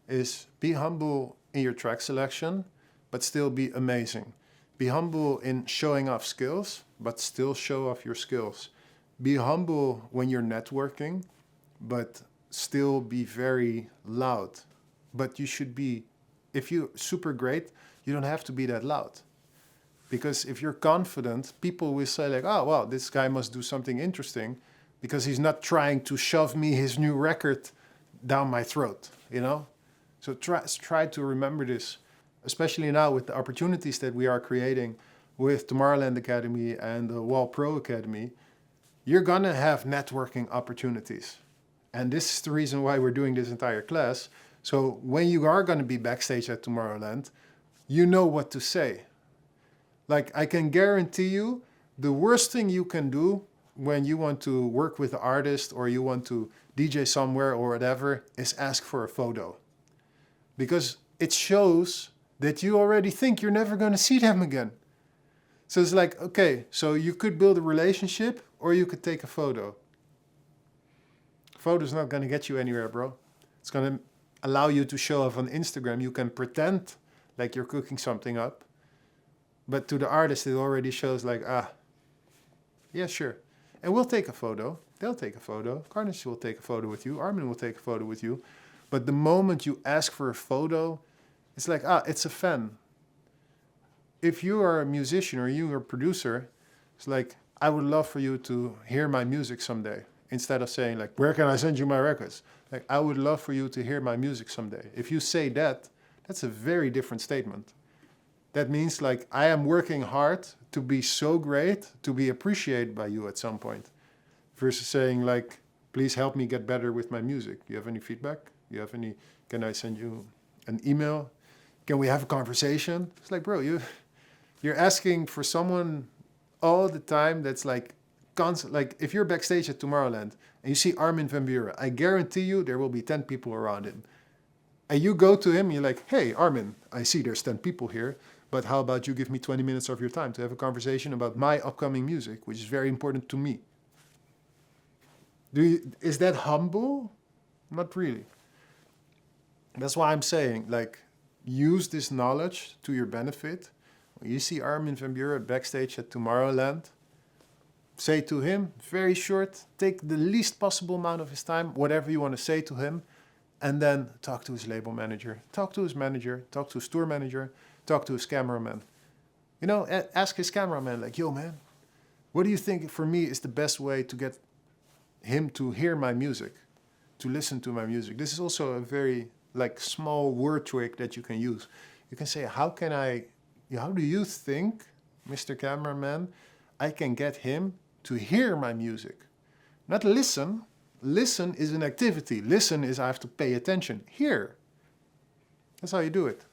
is be humble in your track selection, but still be amazing. Be humble in showing off skills, but still show off your skills. Be humble when you're networking, but still be very loud. But you should be, if you're super great, you don't have to be that loud. Because if you're confident, people will say like, oh, wow, this guy must do something interesting because he's not trying to shove me his new record down my throat, you know? So try to remember this, especially now with the opportunities that we are creating with Tomorrowland Academy and the Wall Pro Academy. you're gonna have networking opportunities. And this is the reason why we're doing this entire class. So when you are gonna be backstage at Tomorrowland, you know what to say. Like, I can guarantee you, the worst thing you can do when you want to work with an artist or you want to DJ somewhere or whatever is ask for a photo. Because it shows that you already think you're never going to see them again. So it's like, okay, so you could build a relationship or you could take a photo. Photo's not going to get you anywhere, bro. It's going to allow you to show off on Instagram. You can pretend like you're cooking something up. But to the artist, it already shows like, yeah, sure. And we'll take a photo. They'll take a photo. Carnage will take a photo with you. Armin will take a photo with you. But the moment you ask for a photo, it's like, it's a fan. If you are a musician or you are a producer, it's like, I would love for you to hear my music someday. Instead of saying like, where can I send you my records? Like, I would love for you to hear my music someday. If you say that, that's a very different statement. That means like, I am working hard to be so great, to be appreciated by you at some point. Versus saying like, please help me get better with my music. You have any feedback? You have any, can I send you an email? Can we have a conversation? It's like, bro, you're asking for someone all the time that's like, constant. Like if you're backstage at Tomorrowland and you see Armin van Buuren, I guarantee you there will be 10 people around him. And you go to him, you're like, hey, Armin, I see there's 10 people here, but how about you give me 20 minutes of your time to have a conversation about my upcoming music, which is very important to me. Is that humble? Not really. That's why I'm saying, like, use this knowledge to your benefit. When you see Armin van Buuren backstage at Tomorrowland, say to him, very short, take the least possible amount of his time, whatever you want to say to him, and then talk to his label manager, talk to his manager, talk to his tour manager, talk to his cameraman. You know, ask his cameraman, like, yo, man, what do you think for me is the best way to get him to hear my music, to listen to my music? This is also a very, like, small word trick that you can use. You can say, how do you think, Mr. Cameraman, I can get him to hear my music? Not listen. Listen is an activity. Listen is I have to pay attention. Hear. That's how you do it.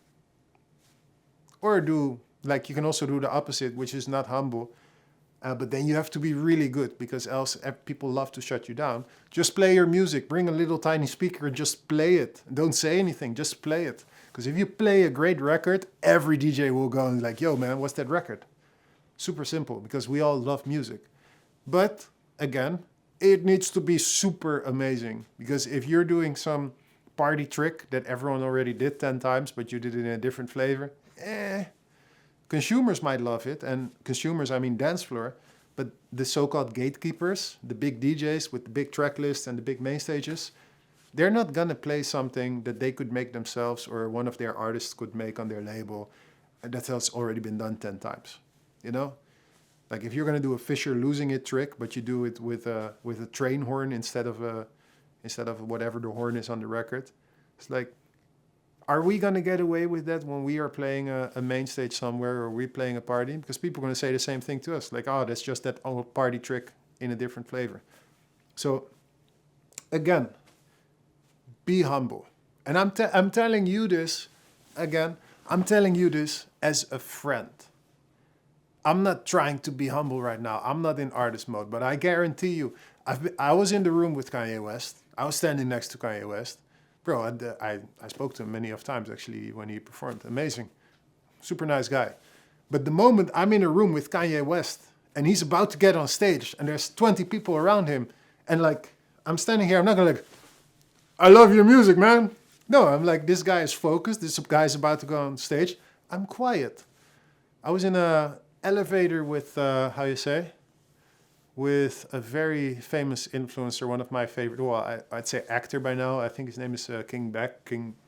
Or you can also do the opposite, which is not humble. But then you have to be really good because else people love to shut you down. Just play your music. Bring a little tiny speaker and just play it. Don't say anything. Just play it. Because if you play a great record, every DJ will go and like, yo, man, what's that record? Super simple because we all love music. But again, it needs to be super amazing. Because if you're doing some party trick that everyone already did 10 times, but you did it in a different flavor, consumers might love it, and consumers, I mean dance floor, but the so-called gatekeepers, the big DJs with the big track lists and the big main stages, they're not gonna play something that they could make themselves or one of their artists could make on their label, and that has already been done 10 times, you know? Like if you're gonna do a Fisher losing it trick, but you do it with a train horn instead of whatever the horn is on the record, it's like, are we going to get away with that when we are playing a main stage somewhere or we're playing a party? Because people are going to say the same thing to us. Like, oh, that's just that old party trick in a different flavor. So, again, be humble. And I'm telling you this, again, I'm telling you this as a friend. I'm not trying to be humble right now. I'm not in artist mode. But I guarantee you, I was in the room with Kanye West. I was standing next to Kanye West. Bro, I spoke to him many of times, actually, when he performed. Amazing. Super nice guy. But the moment I'm in a room with Kanye West, and he's about to get on stage, and there's 20 people around him, and, like, I'm standing here, I'm not going to, like, I love your music, man. No, I'm like, this guy is focused. This guy is about to go on stage. I'm quiet. I was in an elevator with, with a very famous influencer, one of my favorite, well, I'd say actor by now. I think his name is King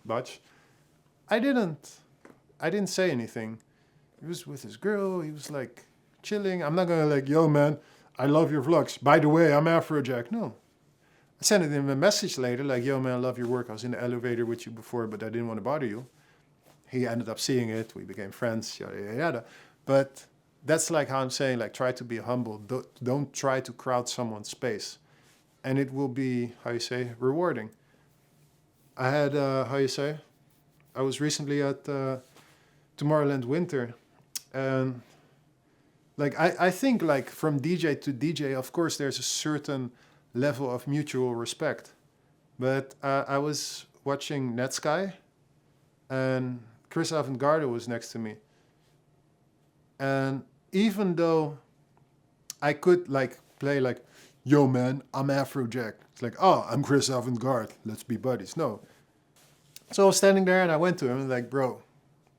Butch. I didn't say anything. He was with his girl. He was like chilling. I'm not going to like, yo, man, I love your vlogs. By the way, I'm Afrojack. No. I sent him a message later like, yo, man, I love your work. I was in the elevator with you before, but I didn't want to bother you. He ended up seeing it. We became friends, yada, yada, yada. But that's like how I'm saying, like, try to be humble. Don't try to crowd someone's space. And it will be, how you say, rewarding. I had, how you say, I was recently at Tomorrowland Winter. And like, I think like from DJ to DJ, of course, there's a certain level of mutual respect. But I was watching Netsky and Chris Avantgarde was next to me. And even though I could like play like, yo man, I'm Afrojack. It's like, oh, I'm Chris Avantgarde. Let's be buddies. No. So I was standing there and I went to him and like, bro,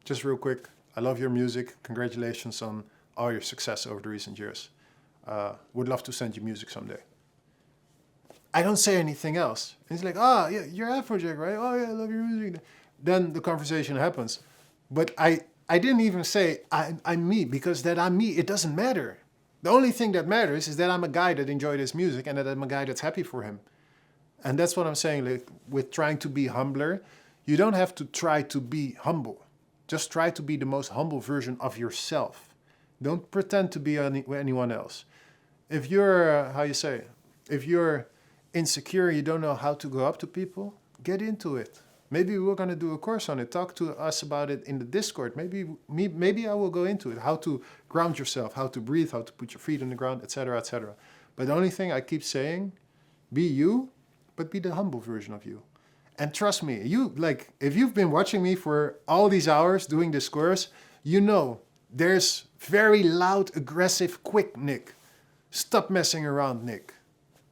just real quick, I love your music. Congratulations on all your success over the recent years. Would love to send you music someday. I don't say anything else. And he's like, oh, yeah, you're Afrojack, right? Oh, yeah, I love your music. Then the conversation happens. But I didn't even say I'm me, because that I'm me, it doesn't matter. The only thing that matters is that I'm a guy that enjoyed his music and that I'm a guy that's happy for him. And that's what I'm saying, like, with trying to be humbler. You don't have to try to be humble. Just try to be the most humble version of yourself. Don't pretend to be anyone else. If you're, how you say, if you're insecure, you don't know how to go up to people, get into it. Maybe we're going to do a course on it. Talk to us about it in the Discord. Maybe I will go into it. How to ground yourself, how to breathe, how to put your feet on the ground, etc., etc. But the only thing I keep saying, be you, but be the humble version of you. And trust me, if you've been watching me for all these hours doing this course, you know there's very loud, aggressive, quick Nick. Stop messing around, Nick.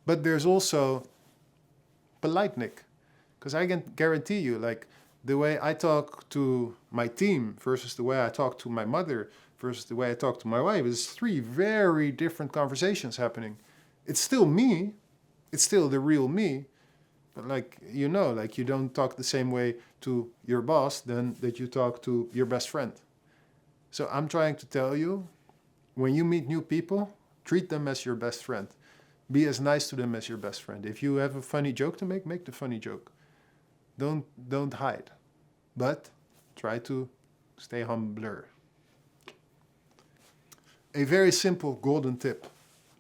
But there's also polite Nick. Because I can guarantee you, like, the way I talk to my team versus the way I talk to my mother versus the way I talk to my wife is 3 very different conversations happening. It's still me. It's still the real me. But like, you know, like you don't talk the same way to your boss than that you talk to your best friend. So I'm trying to tell you, when you meet new people, treat them as your best friend. Be as nice to them as your best friend. If you have a funny joke to make the funny joke. Don't hide. But try to stay humbler. A very simple golden tip.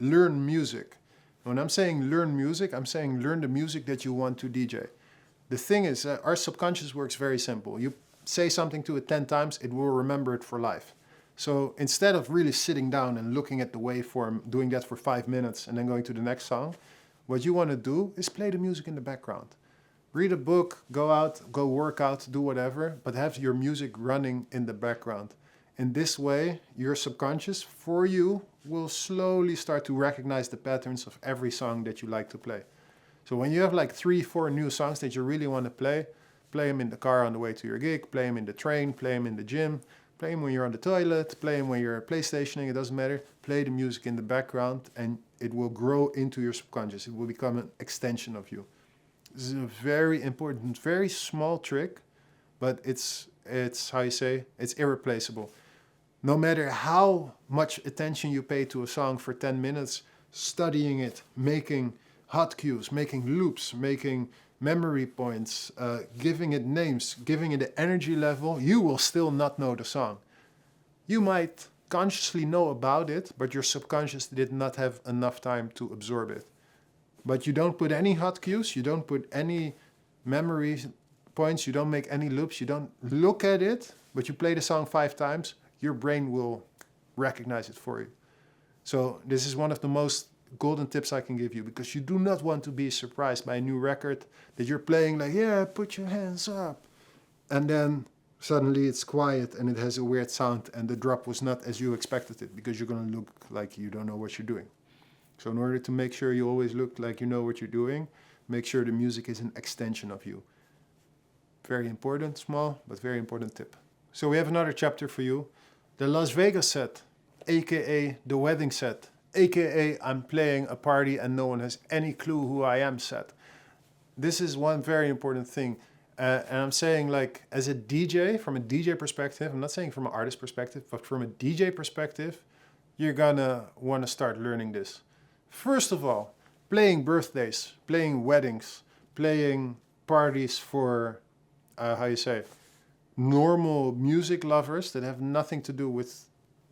Learn music. When I'm saying learn music, I'm saying learn the music that you want to DJ. The thing is, our subconscious works very simple. You say something to it 10 times, it will remember it for life. So instead of really sitting down and looking at the waveform, doing that for 5 minutes and then going to the next song, what you want to do is play the music in the background. Read a book, go out, go work out, do whatever, but have your music running in the background. In this way, your subconscious, for you, will slowly start to recognize the patterns of every song that you like to play. So when you have like 3-4 new songs that you really want to play them in the car on the way to your gig, play them in the train, play them in the gym, play them when you're on the toilet, play them when you're PlayStationing, it doesn't matter. Play the music in the background and it will grow into your subconscious. It will become an extension of you. This is a very important, very small trick, but it's how you say, it's irreplaceable. No matter how much attention you pay to a song for 10 minutes, studying it, making hot cues, making loops, making memory points, giving it names, giving it an energy level, you will still not know the song. You might consciously know about it, but your subconscious did not have enough time to absorb it. But you don't put any hot cues, you don't put any memory points, you don't make any loops, you don't look at it, but you play the song 5 times, your brain will recognize it for you. So this is one of the most golden tips I can give you, because you do not want to be surprised by a new record that you're playing like, yeah, put your hands up. And then suddenly it's quiet and it has a weird sound and the drop was not as you expected it, because you're going to look like you don't know what you're doing. So in order to make sure you always look like you know what you're doing, make sure the music is an extension of you. Very important, small, but very important tip. So we have another chapter for you. The Las Vegas set, aka the wedding set, aka I'm playing a party and no one has any clue who I am set. This is one very important thing. And I'm saying, like, as a DJ, from a DJ perspective, I'm not saying from an artist perspective, but from a DJ perspective, you're gonna want to start learning this. First of all, playing birthdays, playing weddings, playing parties for, normal music lovers that have nothing to do with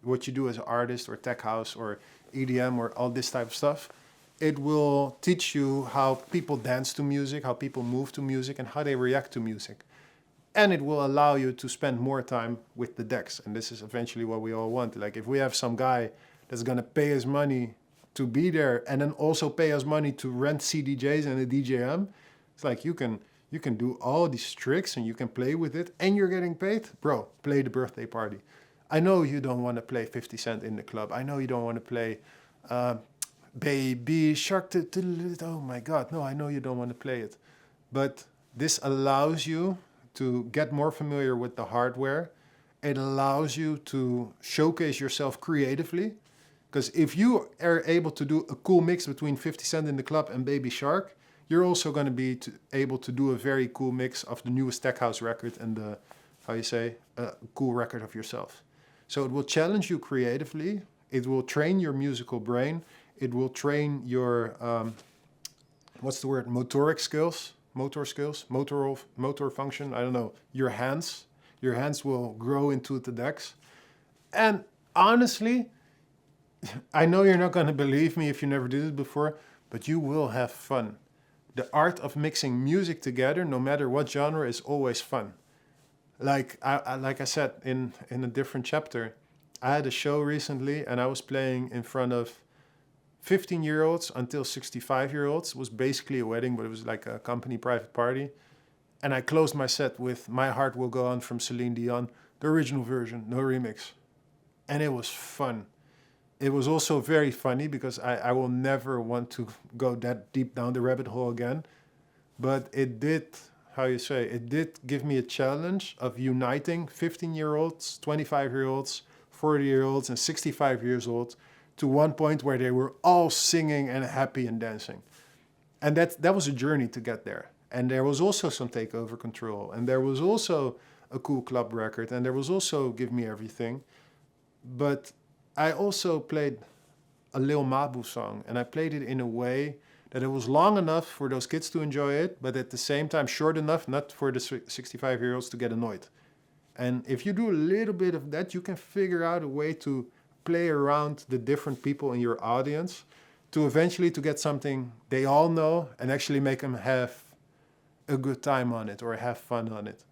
what you do as an artist or tech house or EDM or all this type of stuff. It will teach you how people dance to music, how people move to music, and how they react to music. And it will allow you to spend more time with the decks. And this is eventually what we all want. Like if we have some guy that's gonna pay us money to be there and then also pay us money to rent CDJs and a DJM, it's like you can do all these tricks and you can play with it and you're getting paid. Bro, play the birthday party. I know you don't want to play 50 Cent in the club. I know you don't want to play Baby Shark. Oh my God, no, I know you don't want to play it. But this allows you to get more familiar with the hardware. It allows you to showcase yourself creatively. Because if you are able to do a cool mix between 50 Cent in the club and Baby Shark, you're also going to be able to do a very cool mix of the newest tech house record and the, cool record of yourself. So it will challenge you creatively. It will train your musical brain. It will train your, motoric skills, motor function. I don't know, your hands. Your hands will grow into the decks. And honestly, I know you're not going to believe me if you never did it before, but you will have fun. The art of mixing music together, no matter what genre, is always fun. Like I said in a different chapter, I had a show recently and I was playing in front of 15-year-olds until 65-year-olds. It was basically a wedding, but it was like a company private party. And I closed my set with My Heart Will Go On from Celine Dion, the original version, no remix. And it was fun. It was also very funny because I will never want to go that deep down the rabbit hole again. But it did, it did give me a challenge of uniting 15-year-olds, 25-year-olds, 40-year-olds, and 65 years old to one point where they were all singing and happy and dancing. And that was a journey to get there. And there was also some Takeover Control. And there was also a cool club record. And there was also Give Me Everything. But I also played a Lil Mabu song, and I played it in a way that it was long enough for those kids to enjoy it, but at the same time short enough not for the 65-year-olds to get annoyed. And if you do a little bit of that, you can figure out a way to play around the different people in your audience to eventually to get something they all know and actually make them have a good time on it or have fun on it.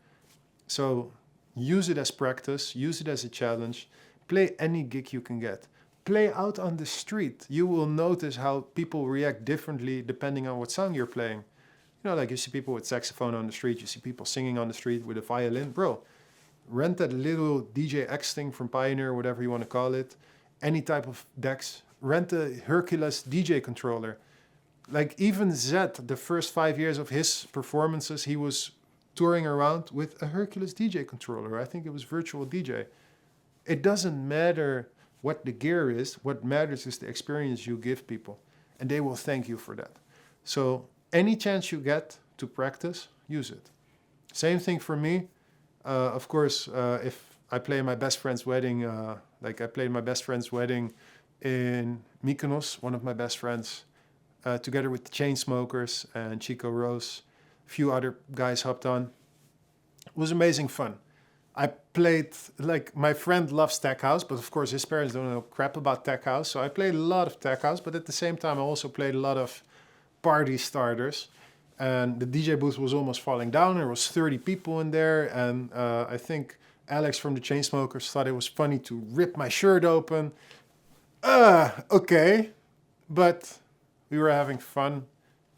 So use it as practice, use it as a challenge. Play any gig you can get. Play out on the street. You will notice how people react differently depending on what song you're playing. You know, like you see people with saxophone on the street, you see people singing on the street with a violin. Bro, rent that little DJ X thing from Pioneer, whatever you want to call it. Any type of decks. Rent a Hercules DJ controller. Like even Zed, the first 5 years of his performances, he was touring around with a Hercules DJ controller. I think it was Virtual DJ. It doesn't matter what the gear is. What matters is the experience you give people. And they will thank you for that. So any chance you get to practice, use it. Same thing for me. Of course, if I play my best friend's wedding, like I played my best friend's wedding in Mykonos, one of my best friends, together with the Chainsmokers and Chico Rose. A few other guys hopped on. It was amazing fun. I played, like, my friend loves tech house, but of course his parents don't know crap about tech house. So I played a lot of tech house, but at the same time I also played a lot of party starters. And the DJ booth was almost falling down. There was 30 people in there. And I think Alex from the Chainsmokers thought it was funny to rip my shirt open. Okay. But we were having fun.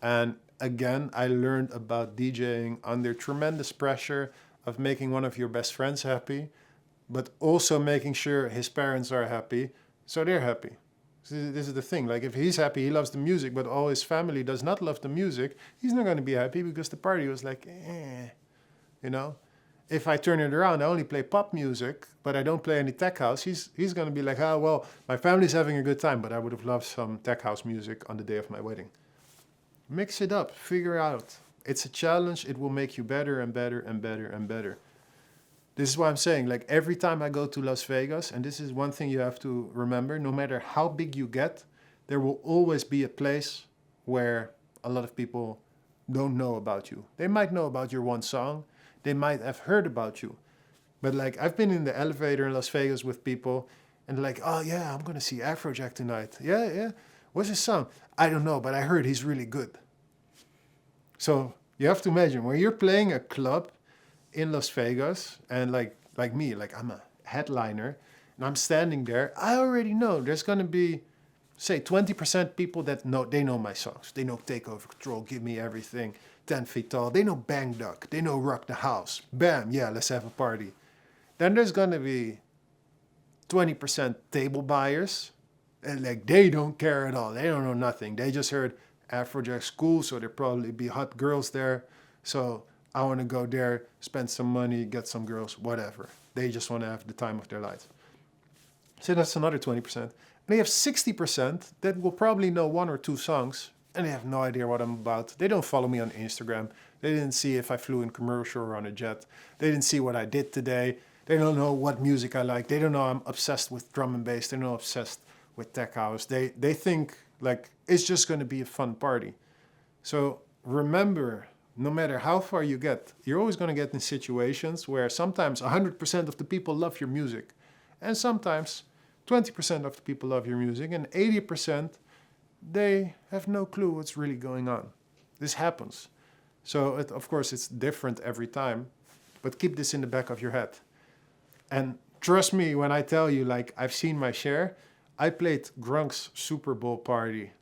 And again, I learned about DJing under tremendous pressure of making one of your best friends happy, but also making sure his parents are happy, so they're happy. This is the thing. Like if he's happy, he loves the music, but all his family does not love the music, he's not going to be happy because the party was like, you know. If I turn it around, I only play pop music, but I don't play any tech house. He's going to be like, oh well, my family's having a good time, but I would have loved some tech house music on the day of my wedding. Mix it up, figure out. It's a challenge. It will make you better and better and better and better. This is why I'm saying, like every time I go to Las Vegas, and this is one thing you have to remember, no matter how big you get, there will always be a place where a lot of people don't know about you. They might know about your one song. They might have heard about you. But like I've been in the elevator in Las Vegas with people And they're like, oh yeah, I'm gonna see Afrojack tonight. Yeah, yeah. What's his song? I don't know, but I heard he's really good. So you have to imagine when you're playing a club in Las Vegas, and like me, like I'm a headliner, and I'm standing there. I already know there's gonna be, say, 20% people that know my songs. They know Takeover Control, Give Me Everything, 10 Feet Tall. They know Bang Duck. They know Rock the House. Bam, yeah, let's have a party. Then there's gonna be 20% table buyers, and like they don't care at all. They don't know nothing. They just heard Afrojack's cool, so there'll probably be hot girls there. So I want to go there, spend some money, get some girls, whatever. They just want to have the time of their lives. So that's another 20%. And they have 60% that will probably know one or two songs, and they have no idea what I'm about. They don't follow me on Instagram. They didn't see if I flew in commercial or on a jet. They didn't see what I did today. They don't know what music I like. They don't know I'm obsessed with drum and bass. They're not obsessed with tech house. They think like it's just going to be a fun party. So remember, no matter how far you get, you're always going to get in situations where sometimes 100% of the people love your music, and sometimes 20% of the people love your music, and 80% they have no clue what's really going on. This happens. So of course it's different every time, but keep this in the back of your head. And trust me when I tell you, like, I've seen my share. I played Grunk's Super Bowl party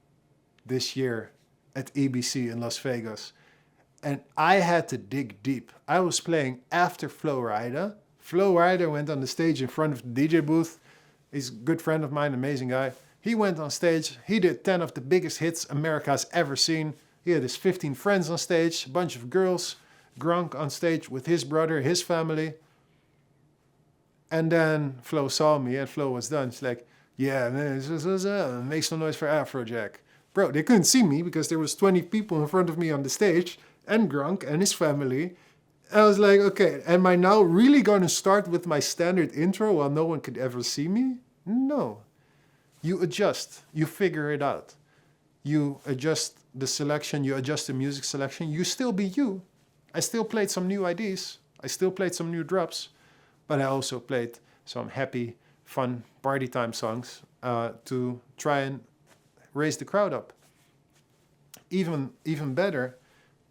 this year at EBC in Las Vegas. And I had to dig deep. I was playing after Flo Rida. Flo Rida went on the stage in front of the DJ booth. He's a good friend of mine, amazing guy. He went on stage. He did 10 of the biggest hits America's ever seen. He had his 15 friends on stage, a bunch of girls. Grunk on stage with his brother, his family. And then Flo saw me, and Flo was done. She's like, yeah, man, make some noise for Afrojack. Bro, they couldn't see me because there was 20 people in front of me on the stage, and Grunk and his family. I was like, okay, am I now really going to start with my standard intro while no one could ever see me? No. You adjust. You figure it out. You adjust the selection. You adjust the music selection. You still be you. I still played some new IDs. I still played some new drops. But I also played some happy, fun, party time songs to try and raise the crowd up. Even better,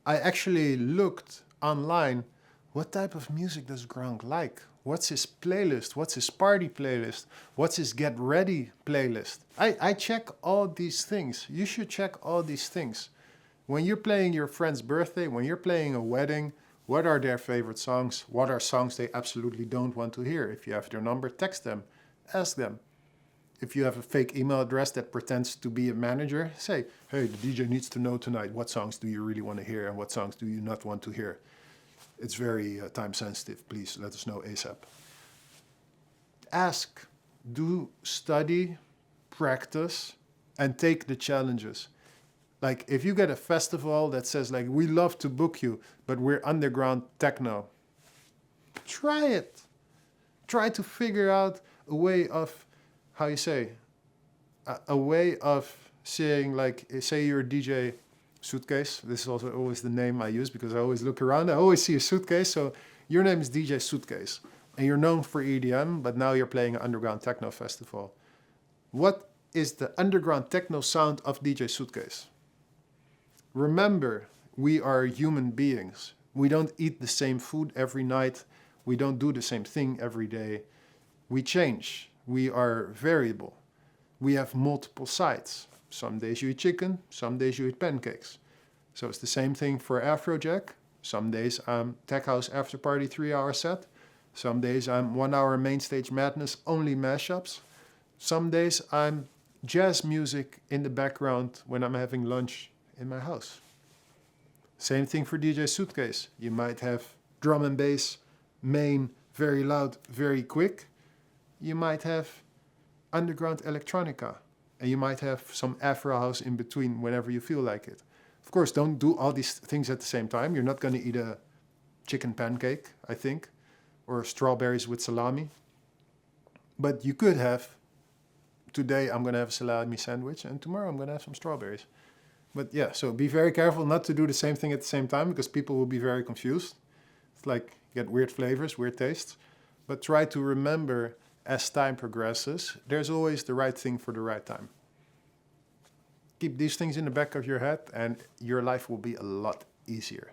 I actually looked online, what type of music does Grunk like? What's his playlist? What's his party playlist? What's his get ready playlist? I check all these things. You should check all these things. When you're playing your friend's birthday, when you're playing a wedding, what are their favorite songs? What are songs they absolutely don't want to hear? If you have their number, text them. Ask them. If you have a fake email address that pretends to be a manager, say, hey, the DJ needs to know tonight what songs do you really want to hear and what songs do you not want to hear. It's very time sensitive. Please let us know ASAP. Ask, do study, practice, and take the challenges. Like if you get a festival that says like, we love to book you, but we're underground techno. Try it. Try to figure out a way of, how you say, a way of saying like, say you're a DJ Suitcase. This is also always the name I use because I always look around. I always see a suitcase. So your name is DJ Suitcase and you're known for EDM, but now you're playing an underground techno festival. What is the underground techno sound of DJ Suitcase? Remember, we are human beings. We don't eat the same food every night. We don't do the same thing every day. We change. We are variable. We have multiple sides. Some days you eat chicken, some days you eat pancakes. So it's the same thing for Afrojack. Some days I'm Tech House After Party 3-hour set. Some days I'm 1 hour main stage madness, only mashups. Some days I'm jazz music in the background when I'm having lunch in my house. Same thing for DJ Suitcase. You might have drum and bass, main, very loud, very quick. You might have underground electronica. And you might have some Afro house in between whenever you feel like it. Of course, don't do all these things at the same time. You're not going to eat a chicken pancake, I think, or strawberries with salami. But you could have, today I'm going to have a salami sandwich, and tomorrow I'm going to have some strawberries. But yeah, so be very careful not to do the same thing at the same time because people will be very confused. It's like you get weird flavors, weird tastes. But try to remember as time progresses, there's always the right thing for the right time. Keep these things in the back of your head and your life will be a lot easier.